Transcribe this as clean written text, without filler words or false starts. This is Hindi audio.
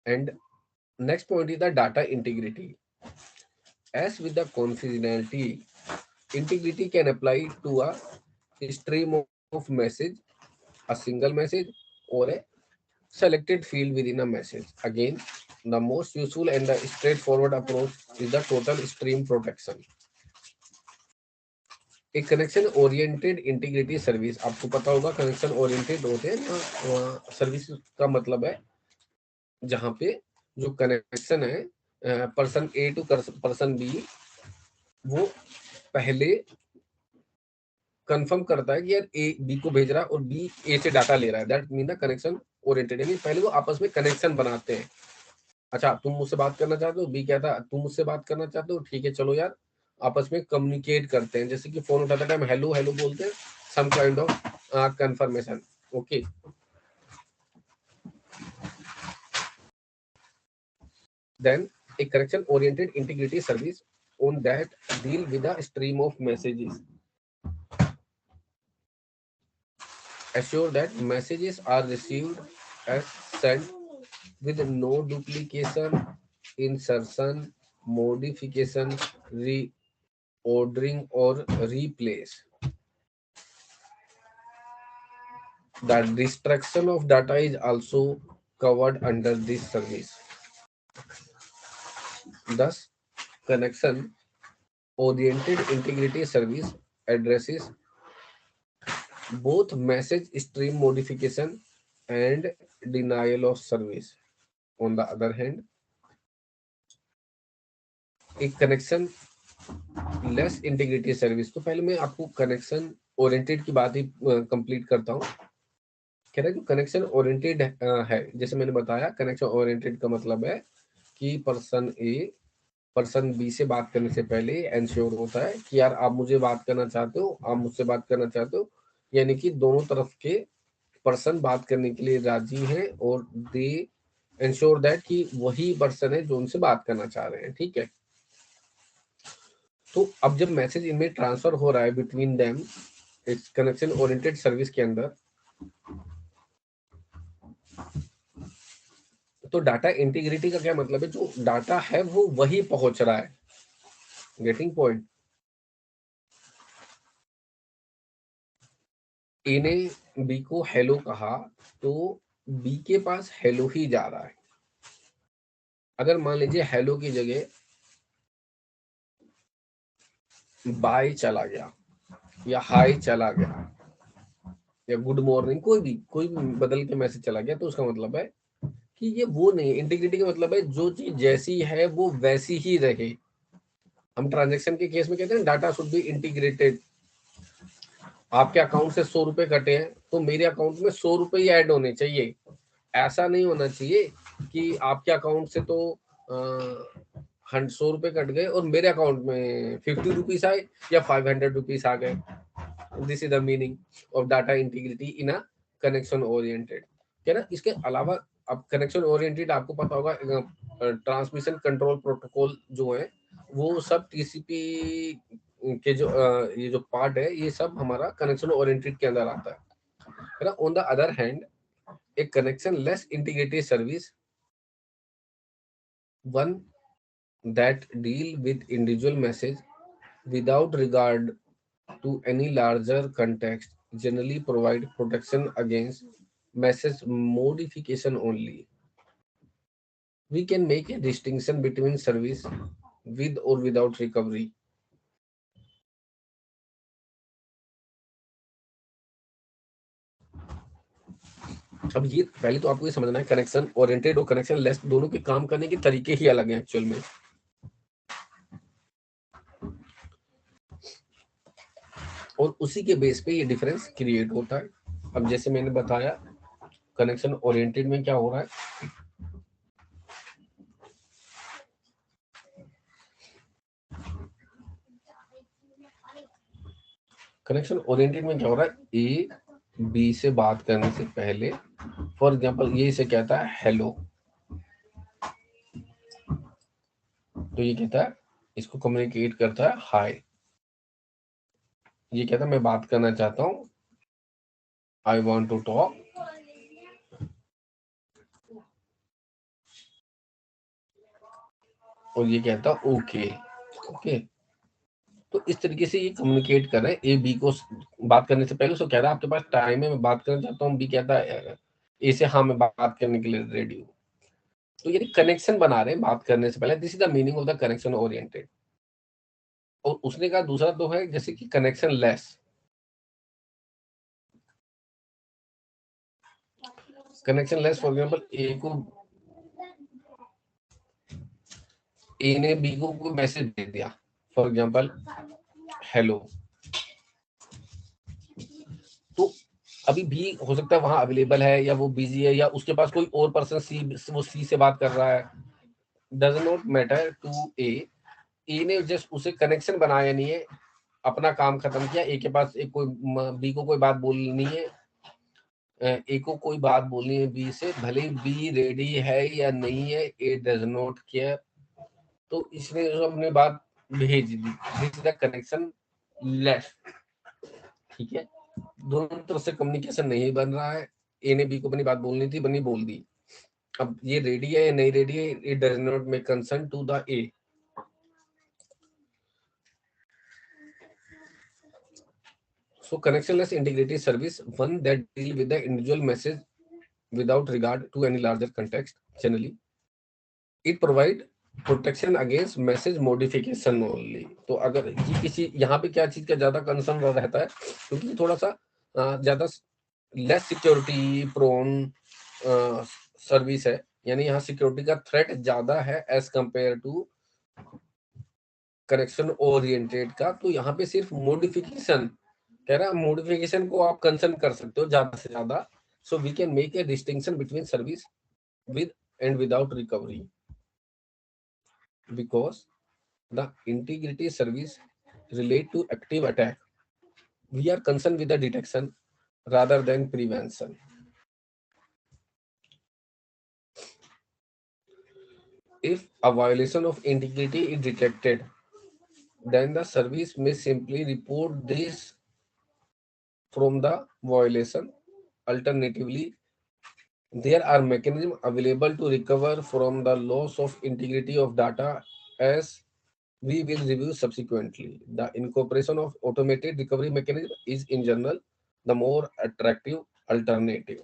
And next point is the data integrity. As with the confidentiality, integrity can apply to a stream of message, a single message, or a selected field within a message. Again, the most useful and the straightforward approach is the total stream protection. एक कनेक्शन ओरिएंटेड इंटीग्रिटी सर्विस, आपको पता होगा कनेक्शन ओरिएंटेड होते हैं ना, सर्विस का मतलब है जहाँ पे जो कनेक्शन है person A to person B, वो पहले कंफर्म करता है कि यार ए बी को भेज रहा है और बी ए से डाटा ले रहा है, that mean the connection oriented, यानी पहले वो आपस में कनेक्शन बनाते हैं। अच्छा, तुम मुझसे बात करना चाहते हो, बी कहता है तुम मुझसे बात करना चाहते हो, ठीक है चलो यार आपस में कम्युनिकेट करते हैं, जैसे कि फोन उठाते टाइम हेलो हेलो बोलते हैं, some kind of confirmation. Okay, then a connection oriented integrity service on that deal with a stream of messages, assure that messages are received as sent with no duplication, insertion, modification, reordering or replace. The destruction of data is also covered under this service. Thus, connection oriented integrity service addresses both message stream modification and denial of service. On the other hand, एक कनेक्शन लेस इंटीग्रिटी सर्विस, तो पहले मैं आपको कनेक्शन ओरिएंटेड की बात ही कंप्लीट करता हूँ। कह रहा है जो कनेक्शन ओरिएंटेड है, जैसे मैंने बताया कनेक्शन ओरिएंटेड का मतलब है कि पर्सन ए पर्सन बी से बात करने से पहले एंश्योर होता है कि यार आप मुझे बात करना चाहते हो, आप मुझसे बात करना चाहते हो, यानी कि दोनों तरफ के पर्सन बात करने के लिए राजी हैं और दे इंश्योर दैट कि वही पर्सन है जो उनसे बात करना चाह रहे हैं। ठीक है, तो अब जब मैसेज इनमें ट्रांसफर हो रहा है बिटवीन देम इस कनेक्शन ओरिएंटेड सर्विस के अंदर, तो डाटा इंटीग्रिटी का क्या मतलब है, जो डाटा है वो वही पहुंच रहा है। Getting point? ए ने बी को हेलो कहा तो बी के पास हेलो ही जा रहा है। अगर मान लीजिए हेलो की जगह बाय चला गया या हाय चला गया या गुड मॉर्निंग, कोई भी बदल के मैसेज चला गया, तो उसका मतलब है कि ये वो नहीं है। इंटीग्रिटी का मतलब है जो चीज जैसी है वो वैसी ही रहे। हम ट्रांजेक्शन के केस में कहते हैं डाटा शुड बी इंटीग्रेटेड। आपके अकाउंट से 100 रुपए कटे हैं तो मेरे अकाउंट में 100 रुपए ही ऐड होने चाहिए। ऐसा नहीं होना चाहिए कि आपके अकाउंट से तो 100 रुपए कट गए और मेरे अकाउंट में 50 रुपीज आए या 500 रुपीज आ गए। This is the meaning of data integrity in a connection oriented. क्या ना, इसके अलावा अब कनेक्शन ओरिएंटेड आपको पता होगा ट्रांसमिशन कंट्रोल प्रोटोकॉल जो है वो सब टीसीपी के जो ये जो पार्ट है ये सब हमारा कनेक्शन ओरिएंटेड के अंदर आता है ना। ऑन द अदर हैंड एक connection less integrated service, one that deal with individual message without regard to any larger context, generally provide protection against message modification only. We can make a distinction between service with or without recovery. अब ये पहले तो आपको ये समझना है कनेक्शन ओरिएंटेड और कनेक्शन लेस दोनों के काम करने के तरीके ही अलग हैं एक्चुअल में। और उसी के बेस पे ये डिफरेंस क्रिएट होता है। अब जैसे मैंने बताया कनेक्शन ओरिएंटेड में क्या हो रहा है, कनेक्शन ओरिएंटेड में क्या हो रहा है, ए बी से बात करने से पहले फॉर एग्जांपल ये इसे कहता है हेलो, तो ये कहता है इसको कम्युनिकेट करता है हाय। ये कहता है मैं बात करना चाहता हूँ, आई वांट टू टॉक। और ये कहता ओके। ओके, तो इस तरीके से ये कम्युनिकेट कर रहे हैं। ए बी को बात करने से पहले उसको कह रहा है आपके पास टाइम है, मैं बात करना चाहता हूँ। बी कहता है ए से हाँ मैं बात करने के लिए रेडी हूँ। तो ये कनेक्शन बना रहे हैं बात करने से पहले। This is the meaning of the connection oriented. और उसने कहा दूसरा तो है जैसे कि connectionless. Connectionless for example A ने बी को कोई मैसेज दे दिया, फॉर एग्जांपल हेलो। तो अभी भी हो सकता है वहां अवेलेबल है या वो बिजी है या उसके पास कोई और पर्सन सी से बात कर रहा है, डज नॉट मैटर टू ए ने जस्ट उसे कनेक्शन बनाया नहीं है, अपना काम खत्म किया। ए के पास एक कोई बी को कोई बात बोलनी है, ए को कोई बात बोलनी है बी से, भले बी रेडी है या नहीं है, ए डज नॉट केयर। तो इसने अपनी बात भेज दी। This is the connectionless. ठीक है, दोनों तरफ से कम्युनिकेशन नहीं बन रहा है। ए ने बी को अपनी बात बोलनी थी, बनी बोल दी। अब ये रेडी है या नहीं रेडी है, it does not make concern to the A. So connectionless integrated service, one that deal with the individual message without regard to any larger context. Generally, it provide protection against message modification only. तो अगर ये किसी यहाँ पे क्या चीज का ज्यादा कंसर्न रहता है, क्योंकि थोड़ा सा ज्यादा लेस सिक्योरिटी प्रोन सर्विस है, यानी यहाँ सिक्योरिटी का थ्रेट ज्यादा है as compare to connection oriented का। तो यहाँ पे सिर्फ मॉडिफिकेशन कह रहा है, मॉडिफिकेशन को आप कंसर्न कर सकते हो ज्यादा से ज्यादा। So we can make a distinction between service with and without recovery, because the integrity service relate to active attack. We are concerned with the detection rather than prevention. If a violation of integrity is detected, then the service may simply report this from the violation. Alternatively, there are mechanisms available to recover from the loss of integrity of data, as we will review subsequently. The incorporation of automated recovery mechanism is in general the more attractive alternative.